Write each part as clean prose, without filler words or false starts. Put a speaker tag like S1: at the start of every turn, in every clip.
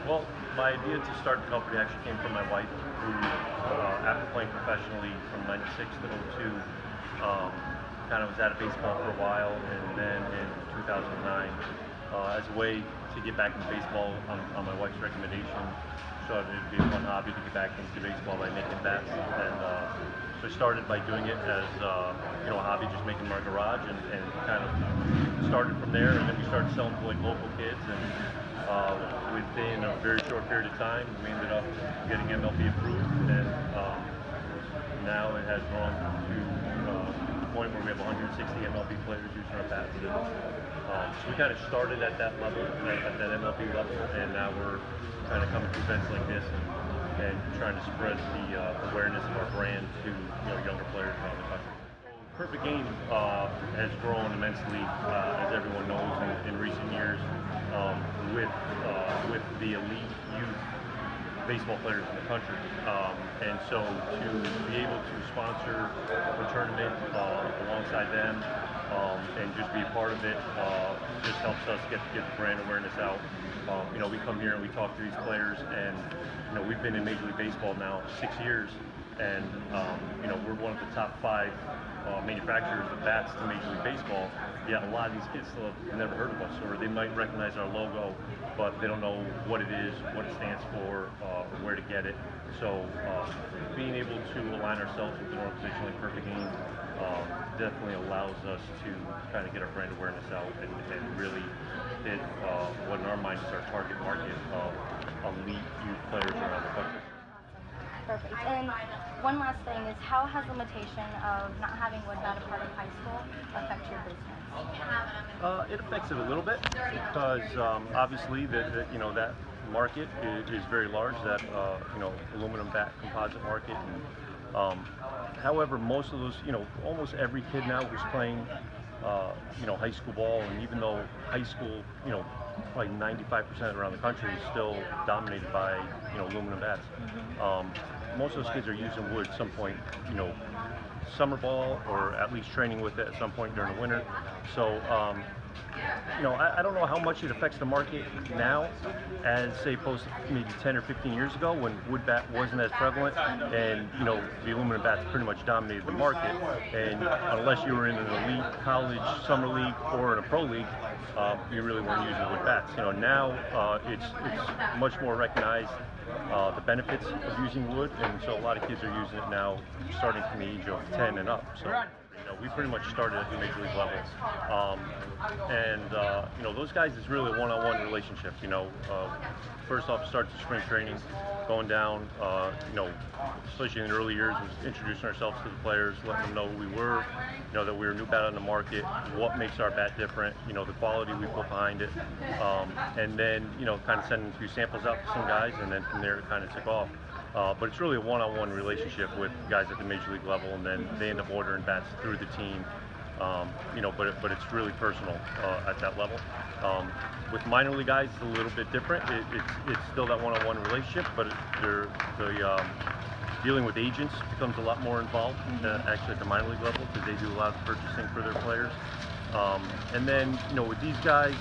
S1: Well, my idea to start the company actually came from my wife, who, after playing professionally from '96 to '02, kind of was out of baseball for a while, and then in 2009, as a way to get back into baseball on my wife's recommendation, so it'd be a fun hobby to get back into baseball by making bats, and so I started by doing it as a hobby, just making them in our garage, and kind of started from there, and then we started selling to like local kids, and within a very short period of time, we ended up getting MLB approved, and now it has grown to the point where we have 160 MLB players using our bats. And, so we kind of started at that level, at that MLB level, and now we're kind of coming to events like this and trying to spread the awareness of our brand to younger players around the country. Perfect Game has grown immensely, as everyone knows, in recent years, with the elite youth baseball players in the country. And so to be able to sponsor a tournament alongside them and just be a part of it just helps us get the brand awareness out. We come here and we talk to these players, and we've been in Major League Baseball now 6 years, and we're one of the top 5 manufacturers of bats to Major League Baseball. Yet a lot of these kids still have never heard of us, or they might recognize our logo, but they don't know what it is, what it stands for, or where to get it. So being able to align ourselves with an organization like Perfect Game definitely allows us to kind of get our brand awareness out and really hit what in our mind is our target market of elite youth players around the country.
S2: Perfect. And one last thing is, how has the limitation of not having wood bat a part of high school affect your business?
S1: It affects it a little bit because obviously that market is very large. That aluminum bat composite market. And, however, most of those, almost every kid now who's playing, high school ball, and even though high school, like 95% around the country is still dominated by aluminum bats. Most of those kids are using wood at some point, summer ball, or at least training with it at some point during the winter. So I don't know how much it affects the market now as, say, opposed to maybe 10 or 15 years ago when wood bat wasn't as prevalent, and the aluminum bats pretty much dominated the market, and unless you were in an elite college summer league or in a pro league, you really weren't using wood bats. Now it's much more recognized, the benefits of using wood, and so a lot of kids are using it now starting from the age of 10 and up. So we pretty much started at the major league level, and those guys is really a one-on-one relationship. First off, it starts with spring training, going down. Especially in the early years, was introducing ourselves to the players, letting them know who we were, that we were a new bat on the market, what makes our bat different, the quality we put behind it, and then kind of sending a few samples out to some guys, and then from there it kind of took off. But it's really a one-on-one relationship with guys at the major league level, and then they end up ordering bats through the team. But it's really personal at that level. With minor league guys, it's a little bit different. It's still that one-on-one relationship, but dealing with agents becomes a lot more involved actually at the minor league level, because they do a lot of purchasing for their players. And then with these guys,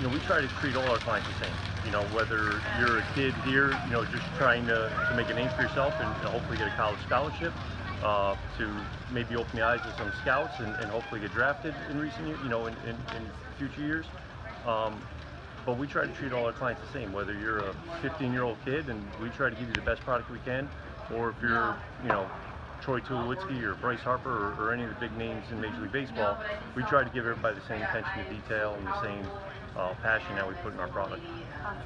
S1: we try to treat all our clients the same. Whether you're a kid here, just trying to make a name for yourself and hopefully get a college scholarship, to maybe open the eyes of some scouts and hopefully get drafted in recent years, in future years. But we try to treat all our clients the same, whether you're a 15-year-old kid and we try to give you the best product we can, or if you're, Troy Tulowitzki or Bryce Harper or any of the big names in Major League Baseball, we try to give everybody the same attention to detail and the same passion that we put in our product.
S2: Awesome.